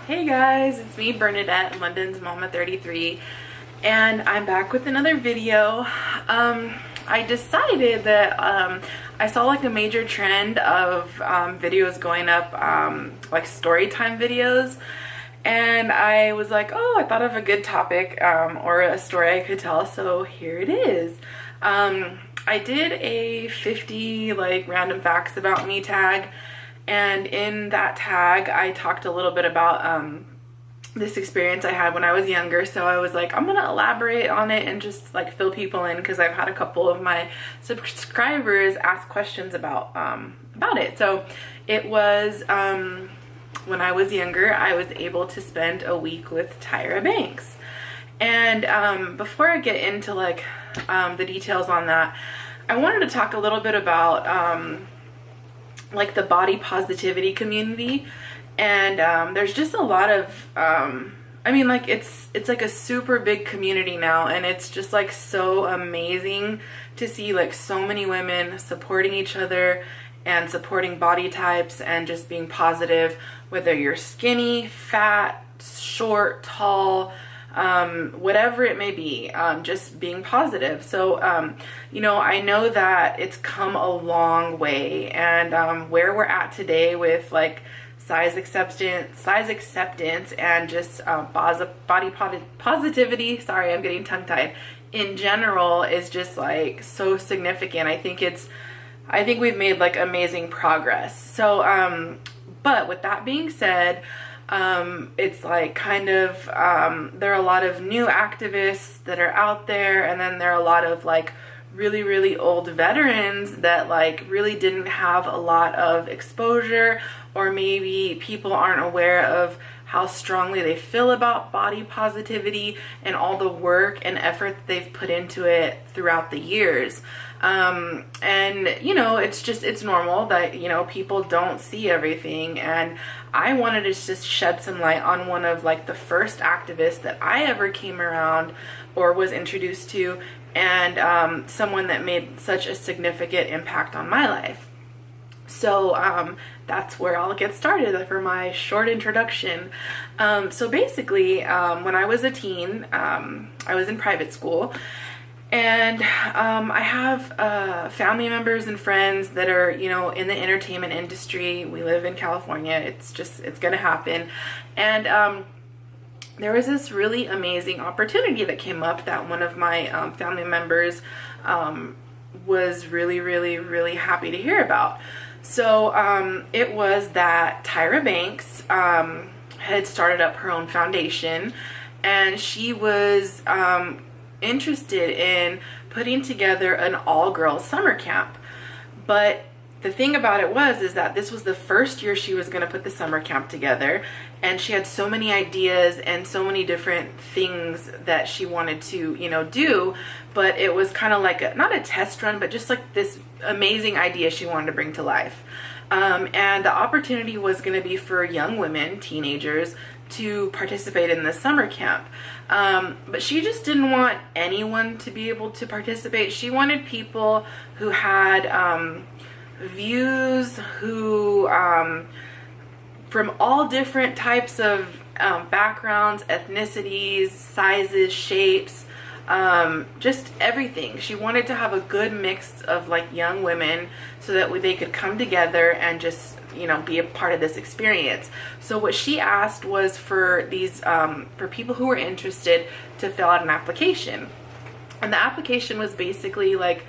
Hey guys, it's me Bernadette, London's Mama 33, and I'm back with another video. I decided that I saw like a major trend of videos going up, like story time videos, and I was like, oh, I thought of a good topic or a story I could tell, so here it is. I did a 50 like random facts about me tag, and in that tag I talked a little bit about this experience I had when I was younger. So I was like, I'm gonna elaborate on it and just like fill people in, because I've had a couple of my subscribers ask questions about it. So it was when I was younger, I was able to spend a week with Tyra Banks. And before I get into like the details on that, I wanted to talk a little bit about like the body positivity community. And there's just a lot of I mean, like it's like a super big community now, and it's just like so amazing to see like so many women supporting each other and supporting body types and just being positive, whether you're skinny, fat, short, tall, whatever it may be, just being positive. So, you know, I know that it's come a long way, and where we're at today with like size acceptance and just body positivity, sorry, I'm getting tongue tied, in general is just like so significant. I think we've made like amazing progress. So, but with that being said, it's like kind of, there are a lot of new activists that are out there, and then there are a lot of like really old veterans that like really didn't have a lot of exposure, or maybe people aren't aware of how strongly they feel about body positivity and all the work and effort that they've put into it throughout the years. And you know, it's normal that, you know, people don't see everything, and I wanted to just shed some light on one of like the first activists that I ever came around or was introduced to, and someone that made such a significant impact on my life. So that's where I'll get started for my short introduction. So basically, when I was a teen, I was in private school, and I have family members and friends that are, you know, in the entertainment industry. We live in California. It's gonna happen. And there was this really amazing opportunity that came up that one of my family members was really happy to hear about. So it was that Tyra Banks had started up her own foundation, and she was interested in putting together an all-girls summer camp. But the thing about it is that this was the first year she was going to put the summer camp together, and she had so many ideas and so many different things that she wanted to, you know, do. But it was kind of like not a test run, but just like this amazing idea she wanted to bring to life. And the opportunity was going to be for young women, teenagers, to participate in the summer camp. But she just didn't want anyone to be able to participate. She wanted people who had views, who from all different types of backgrounds, ethnicities, sizes, shapes, just everything. She wanted to have a good mix of like young women so that they could come together and just, you know, be a part of this experience. So what she asked was for these for people who were interested to fill out an application, and the application was basically like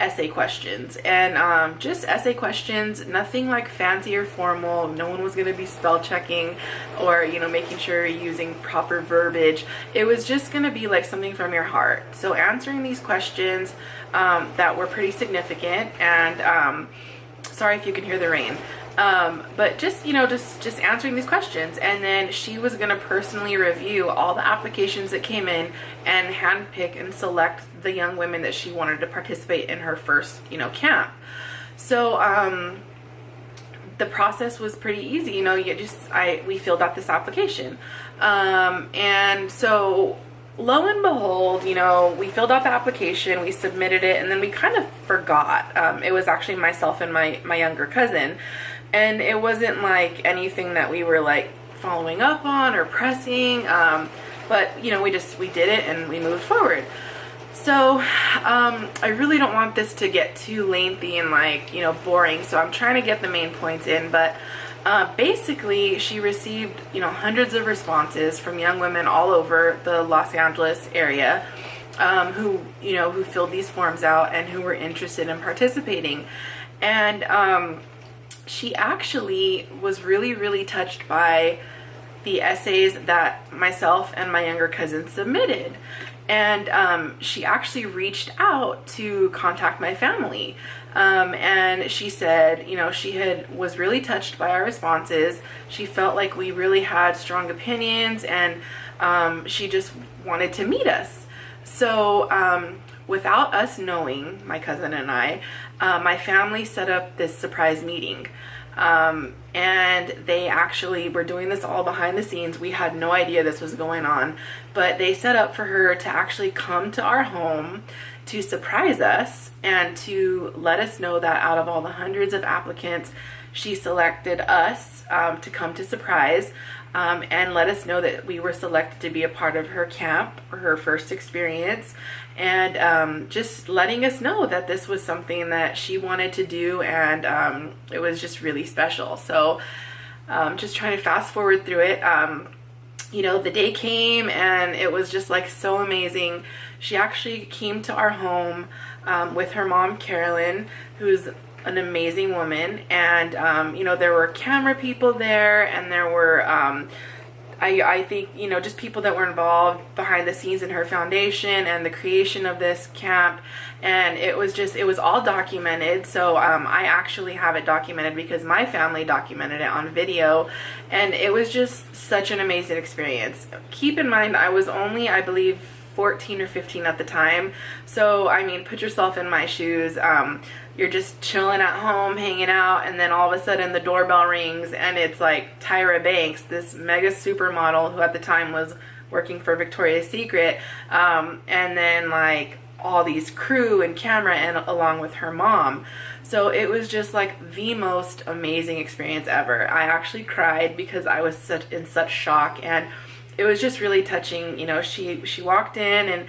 essay questions, and just essay questions, nothing like fancy or formal. No one was going to be spell checking or, you know, making sure you're using proper verbiage. It was just going to be like something from your heart. So answering these questions that were pretty significant, and sorry if you can hear the rain, but just, you know, just answering these questions. And then she was going to personally review all the applications that came in and handpick and select the young women that she wanted to participate in her first, you know, camp. So the process was pretty easy. You know, we filled out this application, and so lo and behold, you know, we filled out the application, we submitted it, and then we kind of forgot. It was actually myself and my younger cousin, and it wasn't like anything that we were like following up on or pressing, but you know, we did it and we moved forward. So I really don't want this to get too lengthy and like, you know, boring, so I'm trying to get the main points in. But basically she received, you know, hundreds of responses from young women all over the Los Angeles area, who, you know, who filled these forms out and who were interested in participating. And she actually was really, really touched by the essays that myself and my younger cousin submitted. And she actually reached out to contact my family. And she said, you know, was really touched by our responses. She felt like we really had strong opinions, and she just wanted to meet us. So without us knowing, my cousin and I, my family set up this surprise meeting. And they actually were doing this all behind the scenes. We had no idea this was going on, but they set up for her to actually come to our home to surprise us and to let us know that out of all the hundreds of applicants, she selected us to come to surprise, and let us know that we were selected to be a part of her camp, or her first experience, and just letting us know that this was something that she wanted to do, and it was just really special. So just trying to fast forward through it. You know, the day came and it was just like so amazing. She actually came to our home with her mom, Carolyn, who's an amazing woman. And, you know, there were camera people there, and there were, I think, you know, just people that were involved behind the scenes in her foundation and the creation of this camp. And it was all documented. So I actually have it documented because my family documented it on video, and it was just such an amazing experience. Keep in mind, I was only, I believe, 14 or 15 at the time. So, I mean, put yourself in my shoes. You're just chilling at home, hanging out, and then all of a sudden the doorbell rings, and it's like Tyra Banks, this mega supermodel who at the time was working for Victoria's Secret, and then like all these crew and camera, and along with her mom. So it was just like the most amazing experience ever. I actually cried because I was in such shock, and it was just really touching. You know, she walked in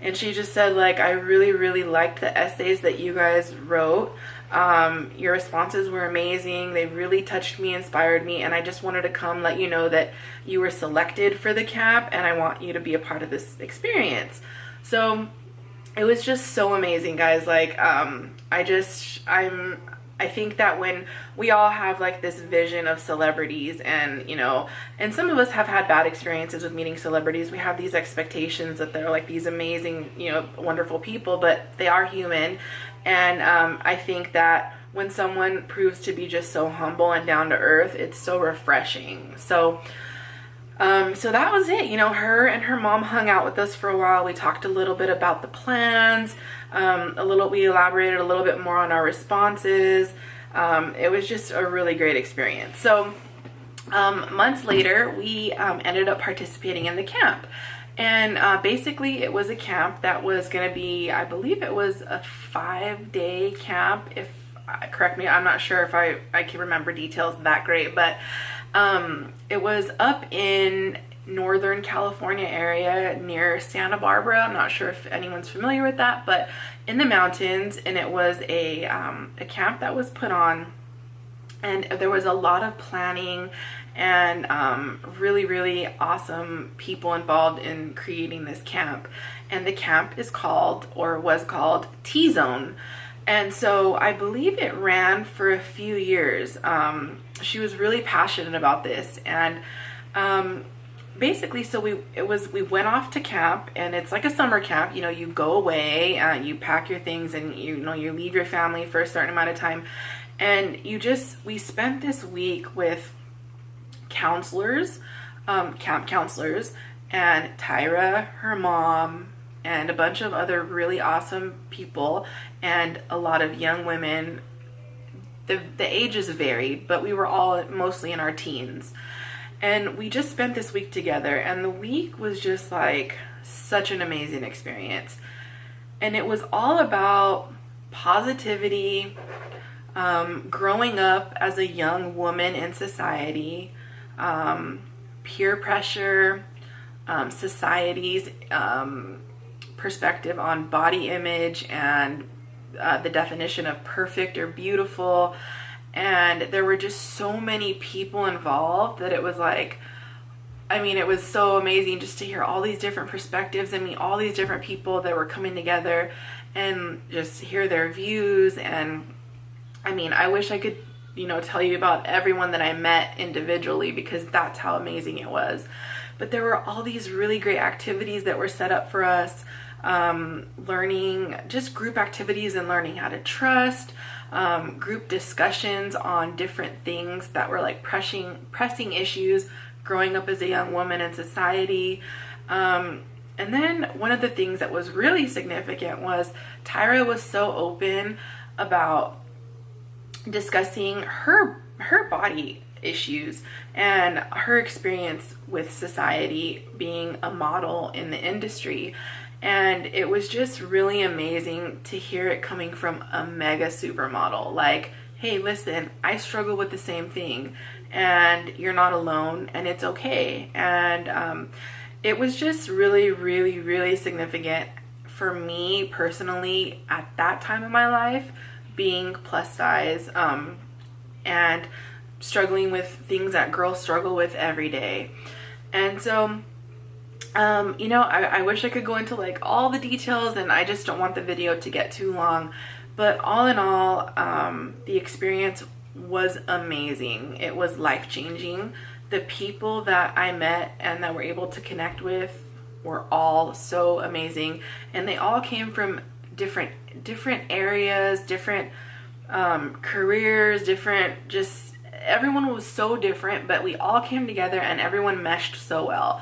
and she just said, like, I really, really liked the essays that you guys wrote. Your responses were amazing. They really touched me, inspired me, and I just wanted to come let you know that you were selected for the camp, and I want you to be a part of this experience. So it was just so amazing, guys. Like, I think that when we all have like this vision of celebrities, and you know, and some of us have had bad experiences with meeting celebrities, we have these expectations that they're like these amazing, you know, wonderful people, but they are human. And I think that when someone proves to be just so humble and down to earth, it's so refreshing. So that was it. You know, her and her mom hung out with us for a while. We talked a little bit about the plans, we elaborated a little bit more on our responses. It was just a really great experience. So months later, we ended up participating in the camp. And basically it was a camp that was going to be, I believe it was a 5-day camp. Correct me, I'm not sure if I can remember details that great, but it was up in Northern California area near Santa Barbara. I'm not sure if anyone's familiar with that, but in the mountains. And it was a camp that was put on, and there was a lot of planning and really, really awesome people involved in creating this camp. And the camp is called, or was called, Tzone. And so I believe it ran for a few years. She was really passionate about this, and basically, so we went off to camp, and it's like a summer camp. You know, you go away, you pack your things, and you leave your family for a certain amount of time, and we spent this week with counselors, camp counselors, and Tyra, her mom, and a bunch of other really awesome people, and a lot of young women. The ages varied, but we were all mostly in our teens. And we just spent this week together, and the week was just like such an amazing experience. And it was all about positivity, growing up as a young woman in society, peer pressure, society's perspective on body image and the definition of perfect or beautiful. And there were just so many people involved that it was like, I mean, it was so amazing just to hear all these different perspectives and meet all these different people that were coming together and just hear their views. And I mean, I wish I could, you know, tell you about everyone that I met individually, because that's how amazing it was. But there were all these really great activities that were set up for us, learning, just group activities and learning how to trust, group discussions on different things that were like pressing issues growing up as a young woman in society. And then one of the things that was really significant was Tyra was so open about discussing her body issues and her experience with society being a model in the industry. And it was just really amazing to hear it coming from a mega supermodel. Like, hey, listen, I struggle with the same thing, and you're not alone, and it's okay. And it was just really, really, really significant for me personally at that time of my life, being plus size and struggling with things that girls struggle with every day. And so you know, I wish I could go into like all the details, and I just don't want the video to get too long. But all in all, the experience was amazing. It was life-changing. The people that I met and that were able to connect with were all so amazing, and they all came from different areas, different careers, different, just everyone was so different, but we all came together and everyone meshed so well.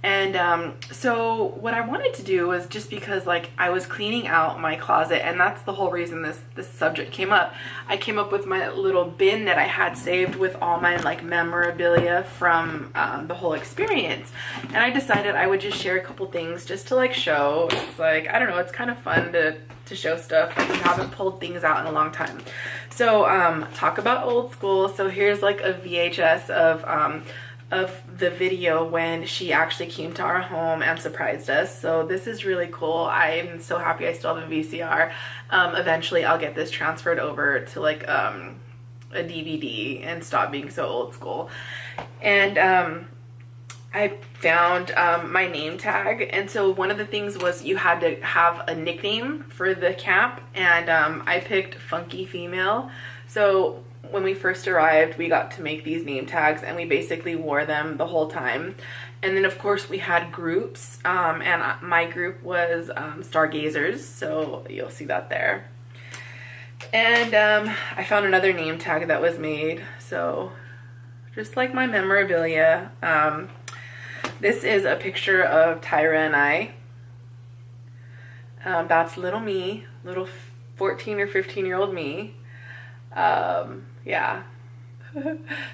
And so what I wanted to do was, just because like I was cleaning out my closet, and that's the whole reason this subject came up. I came up with my little bin that I had saved with all my like memorabilia from the whole experience. And I decided I would just share a couple things just to like show. It's like, I don't know, it's kind of fun to show stuff. I haven't pulled things out in a long time. So talk about old school. So here's like a VHS of the video when she actually came to our home and surprised us. So this is really cool. I'm so happy I still have a VCR. Eventually I'll get this transferred over to like a DVD and stop being so old school. And I found my name tag, and so one of the things was you had to have a nickname for the camp, and I picked Funky Female. So when we first arrived, we got to make these name tags, and we basically wore them the whole time. And then of course we had groups, and my group was Stargazers, so you'll see that there. And I found another name tag that was made, so just like my memorabilia. This is a picture of Tyra and I. That's little me, little 14 or 15-year-old me. Yeah.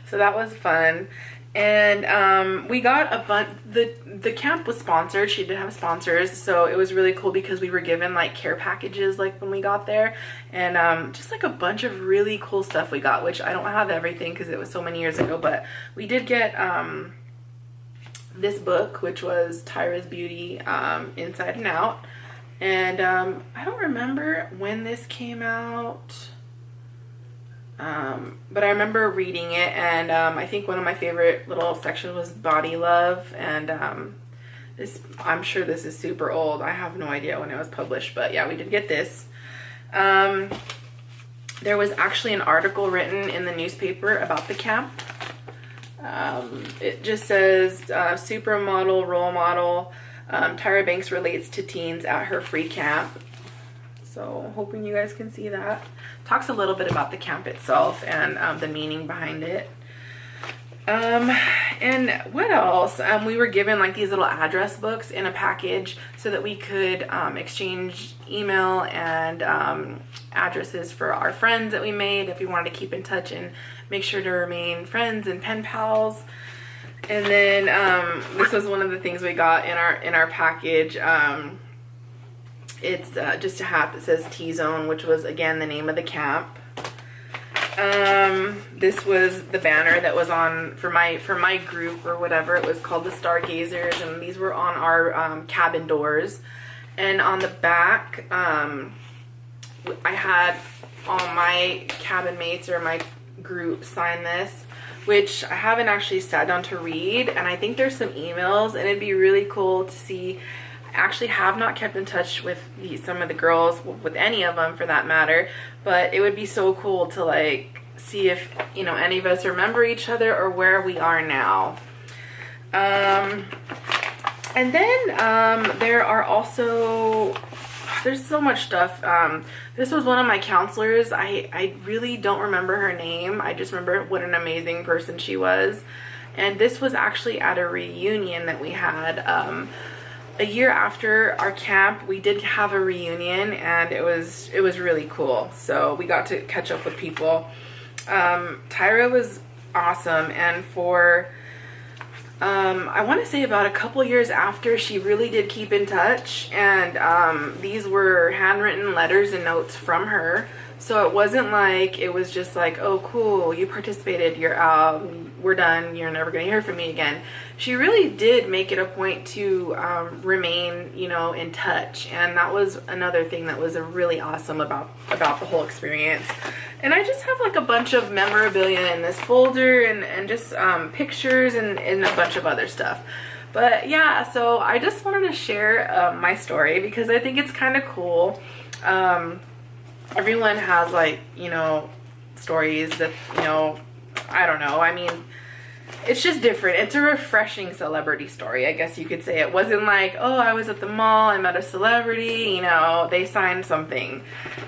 So that was fun. And we got a bunch, the camp was sponsored. She did have sponsors, so it was really cool because we were given like care packages like when we got there, and just like a bunch of really cool stuff we got, which I don't have everything because it was so many years ago, but we did get this book, which was Tyra's Beauty, Inside and Out. And I don't remember when this came out, but I remember reading it, and I think one of my favorite little sections was Body Love. And this, I'm sure this is super old. I have no idea when it was published, but yeah, we did get this. There was actually an article written in the newspaper about the camp. It just says supermodel role model, Tyra Banks relates to teens at her free camp. So hoping you guys can see that. Talks a little bit about the camp itself and the meaning behind it. And what else? We were given like these little address books in a package so that we could exchange email and addresses for our friends that we made if we wanted to keep in touch and make sure to remain friends and pen pals. And then this was one of the things we got in our package. It's just a hat that says Tzone, which was again the name of the camp. This was the banner that was on for my group or whatever. It was called the Stargazers, and these were on our cabin doors. And on the back, I had all my cabin mates or my group sign this, which I haven't actually sat down to read, and I think there's some emails, and it'd be really cool to see. I actually have not kept in touch with some of the girls, with any of them for that matter, but it would be so cool to like see if, you know, any of us remember each other or where we are now. And then there are also, there's so much stuff. This was one of my counselors. I really don't remember her name. I just remember what an amazing person she was. And this was actually at a reunion that we had. A year after our camp, we did have a reunion, and it was really cool. So we got to catch up with people. Tyra was awesome, and for I want to say about a couple years after, she really did keep in touch, and these were handwritten letters and notes from her. So it wasn't like, it was just like, oh cool, you participated, you're out, we're done, you're never going to hear from me again. She really did make it a point to remain, you know, in touch, and that was another thing that was really awesome about the whole experience. And I just have like a bunch of memorabilia in this folder, and just pictures and a bunch of other stuff. But yeah, so I just wanted to share my story because I think it's kind of cool. Everyone has, like, you know, stories that, you know, I don't know. I mean, it's just different. It's a refreshing celebrity story, I guess you could say. It wasn't like, oh, I was at the mall, I met a celebrity, you know, they signed something.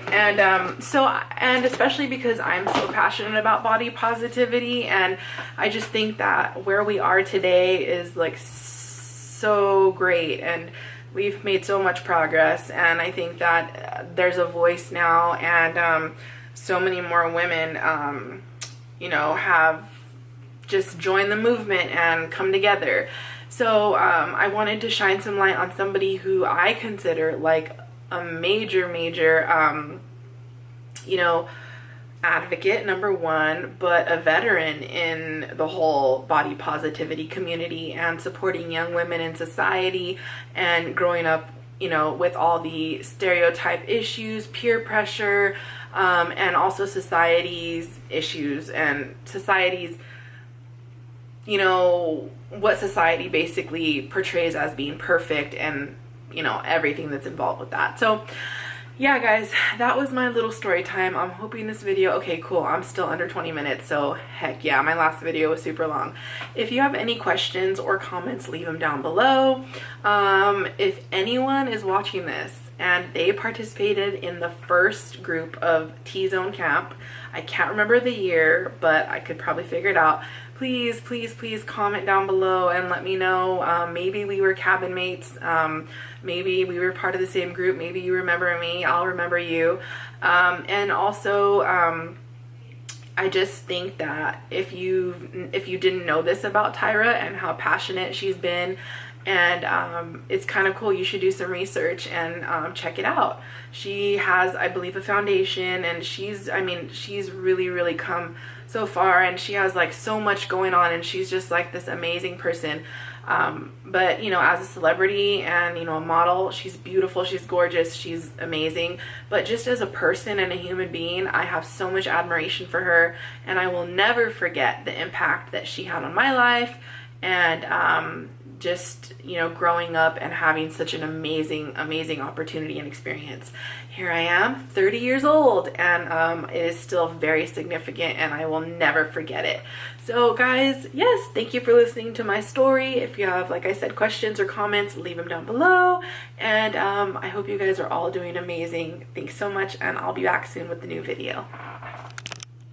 And and especially because I'm so passionate about body positivity, and I just think that where we are today is like so great, and we've made so much progress, and I think that there's a voice now, and so many more women, you know, have just joined the movement and come together. So I wanted to shine some light on somebody who I consider like a major, you know, advocate, number one, but a veteran in the whole body positivity community and supporting young women in society and growing up, you know, with all the stereotype issues, peer pressure, and also society's issues and society's, you know, what society basically portrays as being perfect, and, you know, everything that's involved with that. So yeah, guys, that was my little story time. I'm hoping this video, okay, cool, I'm still under 20 minutes, so heck yeah, my last video was super long. If you have any questions or comments, leave them down below. If anyone is watching this and they participated in the first group of Tzone camp, I can't remember the year, but I could probably figure it out. Please, please, please comment down below and let me know. Maybe we were cabin mates. Maybe we were part of the same group. Maybe you remember me. I'll remember you. And also, I just think that if you didn't know this about Tyra and how passionate she's been, and it's kind of cool, you should do some research and check it out. She has, I believe, a foundation, and she's really come so far, and she has like so much going on, and she's just like this amazing person. But you know, as a celebrity and, you know, a model, she's beautiful, she's gorgeous, she's amazing. But just as a person and a human being, I have so much admiration for her, and I will never forget the impact that she had on my life, and just, you know, growing up and having such an amazing opportunity and experience. Here I am, 30 years old, and it is still very significant, and I will never forget it. So guys, yes, thank you for listening to my story. If you have, like I said, questions or comments, leave them down below, and I hope you guys are all doing amazing. Thanks so much, and I'll be back soon with the new video.